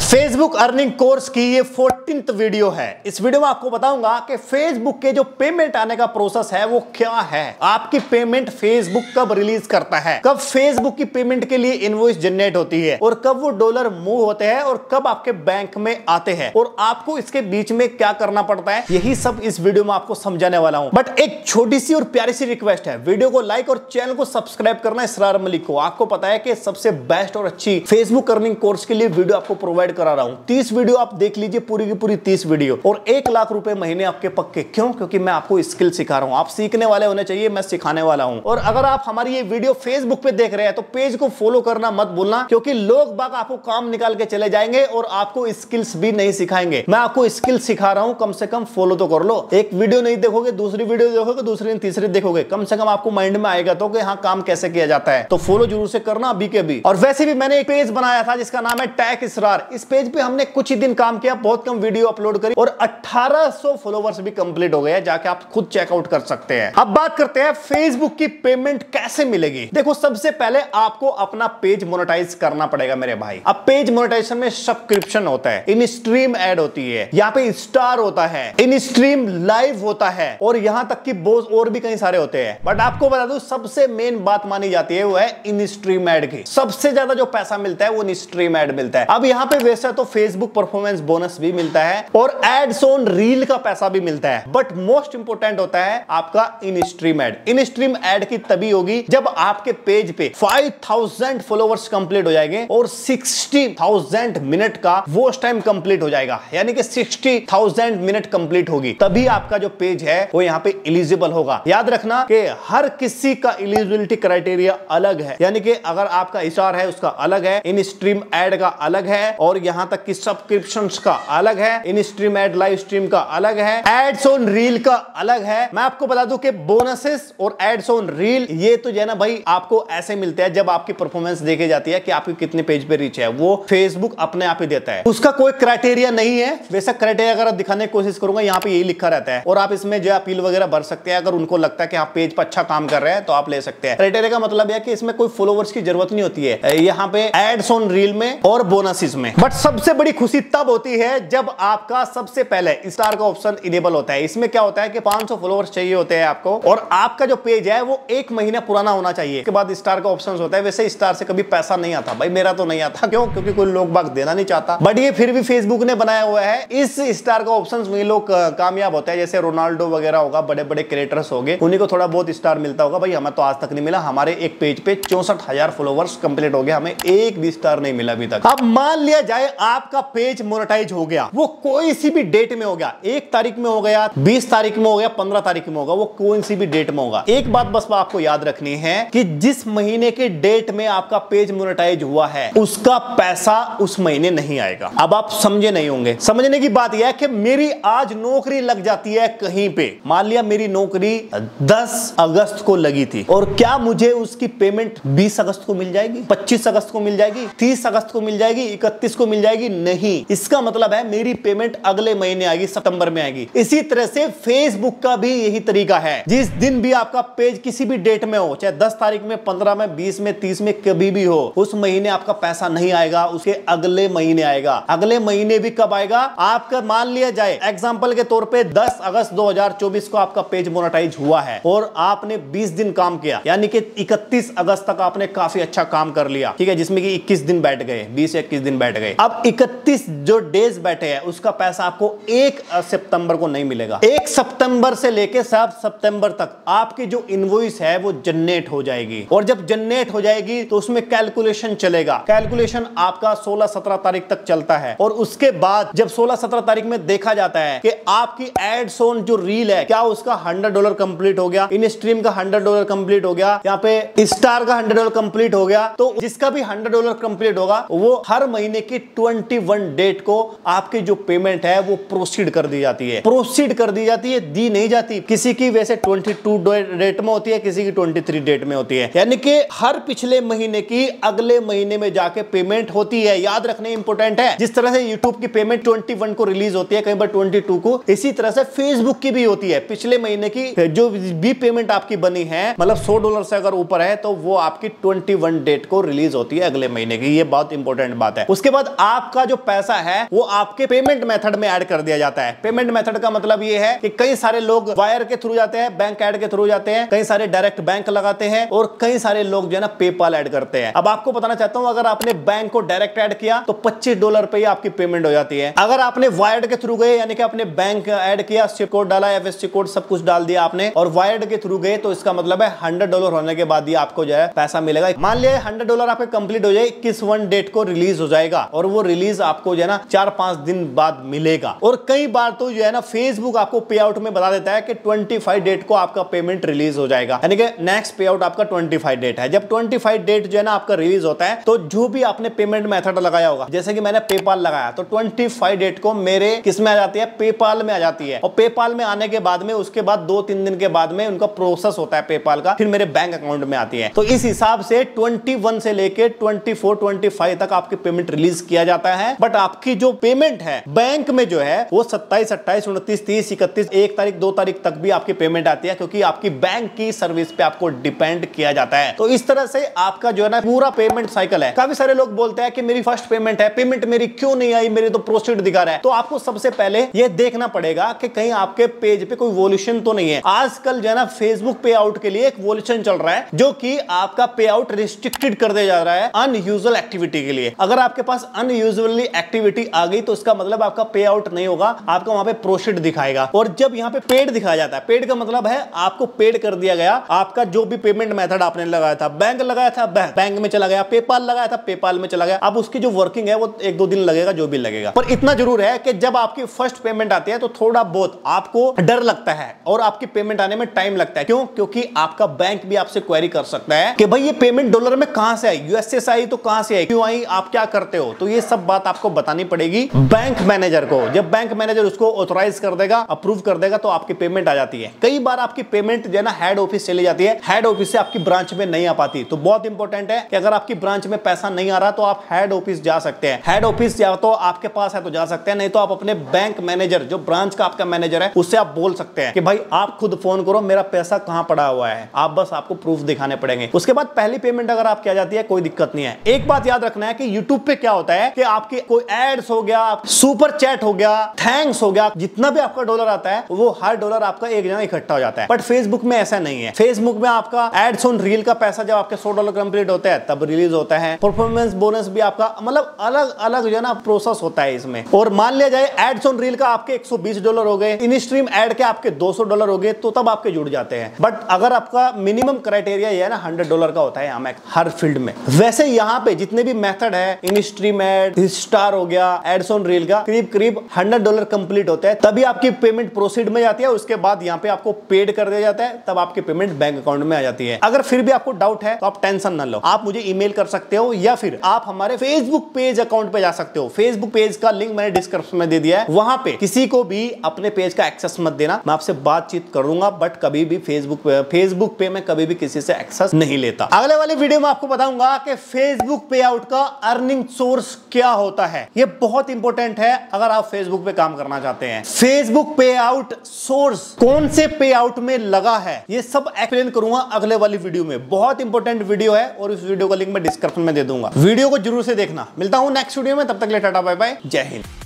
Facebook earning course की ये 14th video है। इस वीडियो में आपको बताऊंगा कि फेसबुक के जो पेमेंट आने का प्रोसेस है वो क्या है, आपकी पेमेंट फेसबुक कब रिलीज करता है, कब फेसबुक की पेमेंट के लिए इनवॉइस जनरेट होती है और कब वो डॉलर मूव होते हैं और कब आपके बैंक में आते हैं और आपको इसके बीच में क्या करना पड़ता है, यही सब इस वीडियो में आपको समझाने वाला हूं। बट एक छोटी सी और प्यारी सी रिक्वेस्ट है, वीडियो को लाइक और चैनल को सब्सक्राइब करना इसरार मलिक को। आपको पता है कि सबसे बेस्ट और अच्छी फेसबुक अर्निंग कोर्स के लिए वीडियो आपको प्रोवाइड करा रहा हूं। 30 वीडियो आप देख लीजिए, पूरी की पूरी 30 वीडियो और 1 लाख रुपए महीने आपके पक्के। क्यों? क्योंकि मैं आपको स्किल सिखा रहा हूं, आप सीखने वाले होने चाहिए, मैं सिखाने वाला हूं। और अगर आप हमारी ये वीडियो फेसबुक पे देख रहे हैं तो पेज को फॉलो करना मत भूलना, क्योंकि लोग बाग आपको काम निकाल के चले जाएंगे और आपको स्किल्स भी नहीं सिखाएंगे। मैं आपको स्किल सिखा रहा हूं, कम से कम फॉलो तो कर लो। एक वीडियो नहीं देखोगे, दूसरी वीडियो देखोगे, दूसरी तीसरी देखोगे, कम से कम आपको माइंड में आएगा तो कि हाँ काम कैसे किया जाता है। तो फॉलो जरूर से करना अभी के अभी। और वैसे भी मैंने एक पेज बनाया था जिसका नाम है टेक इसरार। इस पेज पे हमने कुछ ही दिन काम किया, बहुत कम वीडियो अपलोड करी और 1800 फॉलोवर्स भी कंप्लीट हो गए। जाके आप खुद चेकआउट कर सकते हैं। अब बात करते हैं फेसबुक की पेमेंट कैसे मिलेगी। देखो, सबसे पहले आपको अपना पेज मोनेटाइज करना पड़ेगा मेरे भाई। अब पेज मोनेटाइजेशन में सब्सक्रिप्शन होता है, इन स्ट्रीम ऐड होती है, यहाँ पे स्टार होता है, इन स्ट्रीम लाइव होता है और यहां तक कि बहुत और भी कई सारे होते हैं। बट आपको बता दूं, सबसे मेन बात मानी जाती है वो है इन स्ट्रीम ऐड की। सबसे ज्यादा जो पैसा मिलता है वो इन स्ट्रीम ऐड मिलता है। अब यहाँ पे वैसे तो फेसबुक परफॉर्मेंस बोनस भी मिलता है और एड्स ऑन रील का पैसा भी मिलता है, बट मोस्ट इंपोर्टेंट होता है आपका इन स्ट्रीम ऐड। इन स्ट्रीम ऐड की तभी होगी जब आपके पेज पे 5000 फॉलोवर्स कंप्लीट हो जाएंगे और 60,000 मिनट का वॉच टाइम कंप्लीट हो जाएगा, यानी कि 60,000 मिनट कंप्लीट होगी, तभी आपका जो पेज है वो यहाँ पे एलिजिबल होगा। याद रखना कि हर किसी का एलिजिबिलिटी क्राइटेरिया अलग है, यानी कि अगर आपका स्टार है उसका अलग है, इन स्ट्रीम ऐड का अलग है और यहां तक कि सब्सक्रिप्शंस का अलग है, इन स्ट्रीम ऐड लाइव स्ट्रीम का अलग है, एड्स ऑन रील का अलग है। मैं आपको बता दूं कि बोनसेस और एड्स ऑन रील ये तो जो है ना भाई, आपको ऐसे मिलते हैं जब आपकी परफॉर्मेंस देखी जाती है कि आपकी कितने पेज पे रीच है, वो फेसबुक अपने आप ही देता है। उसका कोई क्राइटेरिया नहीं है। वैसा क्राइटेरिया अगर दिखाने की कोशिश करूंगा, यहाँ पे यही लिखा रहता है और आप इसमें जो अपील वगैरह भर सकते हैं। अगर उनको लगता है कि आप पेज पर अच्छा काम कर रहे हैं तो आप ले सकते हैं। क्राइटेरिया का मतलब है कि इसमें कोई फॉलोवर्स की जरूरत नहीं होती है यहाँ पे एड्स ऑन रील में और बोनसेस में। बट सबसे बड़ी खुशी तब होती है जब आपका सबसे पहले स्टार का ऑप्शन इनेबल होता है। इसमें क्या होता है कि 500 फॉलोवर्स चाहिए होते हैं आपको और आपका जो पेज है वो 1 महीना पुराना होना चाहिए। इसके बाद स्टार का ऑप्शन होता है। वैसे स्टार से कभी पैसा नहीं आता भाई, मेरा तो नहीं आता। क्यों? क्योंकि कोई लोग बाग देना नहीं चाहता, बट ये फिर भी फेसबुक ने बनाया हुआ है। इस स्टार का ऑप्शन में लोग कामयाब होते हैं, जैसे रोनाल्डो वगैरह होगा, बड़े बड़े क्रिएटर्स हो गए, उन्हीं को थोड़ा बहुत स्टार मिलता होगा। भाई हमें तो आज तक नहीं मिला। हमारे एक पेज पे 64,000 फॉलोवर्स कंप्लीट हो गए, हमें एक भी स्टार नहीं मिला अभी तक। अब मान लिया जाए आपका पेज मोनेटाइज हो गया, वो कोई सी भी डेट में हो गया, 1 तारीख में हो गया, 20 तारीख में हो गया, 15 तारीख में होगा, वो कोई सी भी डेट में होगा। एक बात बस आपको याद रखनी है कि जिस महीने के डेट में आपका पेज मोनेटाइज हुआ है उसका पैसा उस महीने नहीं आएगा। अब आप समझे नहीं होंगे। समझने की बात यह है कि मेरी आज नौकरी लग जाती है कहीं पे, मान लिया मेरी नौकरी 10 अगस्त को लगी थी और क्या मुझे उसकी पेमेंट 20 अगस्त को मिल जाएगी, 25 अगस्त को मिल जाएगी, 30 अगस्त को मिल जाएगी, 31 को मिल जाएगी? नहीं। इसका मतलब है मेरी पेमेंट अगले महीने आएगी, सितंबर में आएगी। इसी तरह से फेसबुक का भी यही तरीका है। जिस दिन भी आपका पेज किसी भी डेट में हो, चाहे 10 तारीख में, 15 में, 20 में, 30 में, कभी भी हो, उस महीने आपका पैसा नहीं आएगा, उसके अगले महीने आएगा। अगले महीने भी कब आएगा? आपका मान लिया जाए एग्जांपल के तौर पे 10 अगस्त 2024 को आपका पेज मोनेटाइज हुआ है और आपने 20 दिन काम किया, यानी कि 31 अगस्त तक आपने काफी अच्छा काम कर लिया, ठीक है, जिसमें कि 21 दिन बैठ गए, 20 से 21 दिन बैठ गए। अब 31 जो डेज बैठे हैं उसका पैसा आपको 1 सितंबर को नहीं मिलेगा। 1 सितंबर से लेके 7 सितंबर तक आपकी जो इनवॉइस है वो जनरेट हो जाएगी और जब जनरेट हो जाएगी तो उसमें कैलकुलेशन चलेगा। कैलकुलेशन आपका 16-17 तारीख तक चलता है और उसके बाद जब 16-17 तारीख में देखा जाता है कि आपकी एड्स ऑन जो रील है क्या उसका $100 कंप्लीट हो गया, इन स्ट्रीम का $100 कंप्लीट हो गया, यहाँ पे स्टार का $100 कंप्लीट हो गया, तो जिसका भी $100 कंप्लीट होगा वो हर महीने की 21 डेट को आपकी जो पेमेंट है वो प्रोसीड कर दी जाती है। प्रोसीड कर दी जाती है, दी नहीं जाती। किसी की वैसे 22 डेट में होती है, किसी की 23 डेट में होती है, यानी कि हर पिछले महीने की अगले महीने में जाके पेमेंट होती है। याद रखने इंपॉर्टेंट है। जिस तरह से यूट्यूब की पेमेंट 21 को रिलीज होती है, कई बार 22 को, इसी तरह से फेसबुक की भी होती है। पिछले महीने की जो भी पेमेंट आपकी बनी है, मतलब $100 से अगर ऊपर है तो वो आपकी 21 डेट को रिलीज होती है अगले महीने की। ये बहुत इंपॉर्टेंट बात है। उसके बाद आपका जो पैसा है वो आपके पेमेंट मेथड में ऐड कर दिया जाता है। पेमेंट मेथड का मतलब ये है कि कई सारे लोग वायर के थ्रू जाते हैं, बैंक ऐड के थ्रू जाते हैं, कई सारे डायरेक्ट बैंक लगाते हैं और कई सारे लोग जो है ना पेपाल ऐड करते हैं। अब आपको बताना चाहता हूं, अगर आपने बैंक को डायरेक्ट ऐड किया तो $25 पे ही आपकी पेमेंट हो जाती है। अगर आपने वायर्ड के थ्रू गए, यानी कि आपने बैंक ऐड किया, स्विफ्ट कोड डाला, एफएससी कोड सब कुछ डाल दिया आपने और वायर्ड के थ्रू गए, तो इसका मतलब है $100 होने के बाद ही आपको जो है पैसा मिलेगा। मान लिया $100 आपके कंप्लीट हो जाए, 21 डेट को रिलीज हो जाएगा और वो रिलीज आपको जो है ना 4-5 दिन बाद मिलेगा। और कई बार तो जो है ना फेसबुक आपको पे आउट में बता देता है कि 25 डेट को आपका पेमेंट रिलीज हो जाएगा, यानी कि नेक्स्ट पे आउट आपका 25 डेट है। जब 25 डेट जो है ना आपका रिलीज होता है तो जो भी आपने पेमेंट मेथड लगाया होगा, जैसे कि मैंने पेपाल लगाया तो 25 डेट को मेरे किस में आ जाती है, पेपाल में आ जाती है। और पेपाल में आने के बाद में उसके बाद 2-3 दिन के बाद में उनका प्रोसेस होता है पेपाल का, फिर मेरे बैंक अकाउंट में आती है। तो इस हिसाब से 21 से लेके 24-25 तक आपकी पेमेंट रिलीज किया जाता है। बट आपकी जो पेमेंट है बैंक में जो है वो 27, 28, 29, 30, 31, 1 तारीख 2 तारीख तक भी आपकी पेमेंट आती है, क्योंकि आपकी बैंक की सर्विस पे आपको डिपेंड किया जाता है। तो इस तरह से आपका जो है ना पूरा पेमेंट साइकिल है। काफी सारे लोग बोलते हैं कि मेरी फर्स्ट पेमेंट है, पेमेंट मेरी क्यों नहीं आई, मेरी तो प्रोसीड दिखा रहा है। तो आपको सबसे पहले ये देखना पड़ेगा कि कहीं आपके पेज पे कोई वॉल्यूशन तो नहीं है। आजकल जो है ना फेसबुक पे आउट के लिए एक वॉल्यूशन चल रहा है, जो कि आपका पे आउट रिस्ट्रिक्टेड कर दिया जा रहा है अनयूजुअल एक्टिविटी के लिए। अगर आपके पास अनयूजुअली एक्टिविटी आ गई तो इसका मतलब आपका पे आउट नहीं होगा, आपका वहां पे प्रोसीड दिखाएगा। और जब यहाँ पे पेड दिखाया जाता है, पेड का मतलब है आपको पेड कर दिया गया, आपका जो भी पेमेंट मेथड आपने लगाया था, बैंक लगाया था बैंक में चला गया, पेपाल लगाया था पेपाल में चला गया। अब उसकी जो वर्किंग है वो 1-2 दिन लगेगा, जो भी लगेगा। पर इतना जरूर है कि जब आपकी फर्स्ट पेमेंट आती है तो थोड़ा बहुत आपको डर लगता है और आपकी पेमेंट आने में टाइम लगता है। क्यों? क्योंकि आपका बैंक भी आपसे क्वेरी कर सकता है कि भाई ये पेमेंट डॉलर में कहां से आई, यूएसए से आई तो कहां से आई, क्यों आई, आप क्या करते हो। तो ये सब बात आपको बतानी पड़ेगी बैंक मैनेजर को। जब बैंक मैनेजर उसको ऑथराइज कर देगा, अप्रूव कर देगा, तो आपकी पेमेंट आ जाती है। कई बार आपकी पेमेंट जो है ना हेड ऑफिस चली जाती है, हेड ऑफिस से आपकी ब्रांच में नहीं आ पाती। तो बहुत इंपॉर्टेंट है कि अगर आपकी ब्रांच में पैसा नहीं आ रहा तो आप हेड ऑफिस जा सकते हैं। हेड ऑफिस या तो आपके पास है तो जा सकते हैं, नहीं तो आप अपने बैंक मैनेजर, जो ब्रांच का आपका मैनेजर है, उससे आप बोल सकते हैं कि भाई आप खुद फोन करो, मेरा पैसा कहां पड़ा हुआ है, आप बस आपको प्रूफ दिखाने पड़ेंगे। उसके बाद पहली पेमेंट अगर आपकी आ जाती है कोई दिक्कत नहीं है। एक बात याद रखना है कि यूट्यूब पे क्या होता है कि आपके कोई एड्स हो गया, सुपर चैट हो गया, थैंक्स हो गया, जितना भी आपका डॉलर आता है वो हर डॉलर आपका एक जगह इकट्ठा हो जाता है। बट फेसबुक में ऐसा नहीं है। फेसबुक में आपका एड्स ऑन रील का पैसा जब आपके $100 कंप्लीट होता है तब रिलीज होता है। परफॉर्मेंस बोनस भी आपका, मतलब अलग अलग जो है ना प्रोसेस होता है इसमें। और मान लिया जाए एड्स ऑन रील का आपके $120 हो गए, इन स्ट्रीम एड के आपके $200 हो गए, तो तब आपके जुड़ जाते हैं। बट अगर आपका मिनिमम क्राइटेरिया ये है ना $100 का होता है हमें हर फील्ड में। वैसे यहाँ पे जितने भी मेथड है, इन स्ट्रीम एड, स्टार हो गया, एड्स ऑन रील का करीब $100 कंप्लीट होता है, तभी आपकी पेमेंट प्रोसीड में जाती है। उसके बाद यहाँ पे आपको पेड कर दिया जाता है, तब आपकी पेमेंट बैंक अकाउंट में आ जाती है। अगर फिर भी आपको डाउट है तो आप टेंशन ना लो, आप मुझे ईमेल कर सकते हो या फिर आप हमारे फेसबुक पेज अकाउंट पे जा सकते हो। फेसबुक पेज का लिंक मैंने डिस्क्रिप्शन में दे दिया है, वहां पे किसी को भी अपने पेज का एक्सेस मत देना, मैं आपसे बातचीत करूंगा, बट कभी भी फेसबुक पे मैं कभी भी किसी से एक्सेस नहीं लेता। अगले वाली वीडियो में आपको बताऊंगा कि फेसबुक पे आउट का अर्निंग सोर्स क्या होता है। ये बहुत इंपॉर्टेंट है अगर आप फेसबुक पे काम करना चाहते हैं। फेसबुक पे आउट सोर्स कौन से पे आउट में लगा है, ये सब एक्सप्लेन करूंगा अगले वाली वीडियो में। बहुत इंपॉर्टेंट वीडियो है और इस वीडियो का लिंक मैं डिस्क्रिप्शन में दे दूंगा, वीडियो को जरूर से देखना। मिलता हूं नेक्स्ट वीडियो में, तब तक के लिए टाटा बाय बाय, जय हिंद।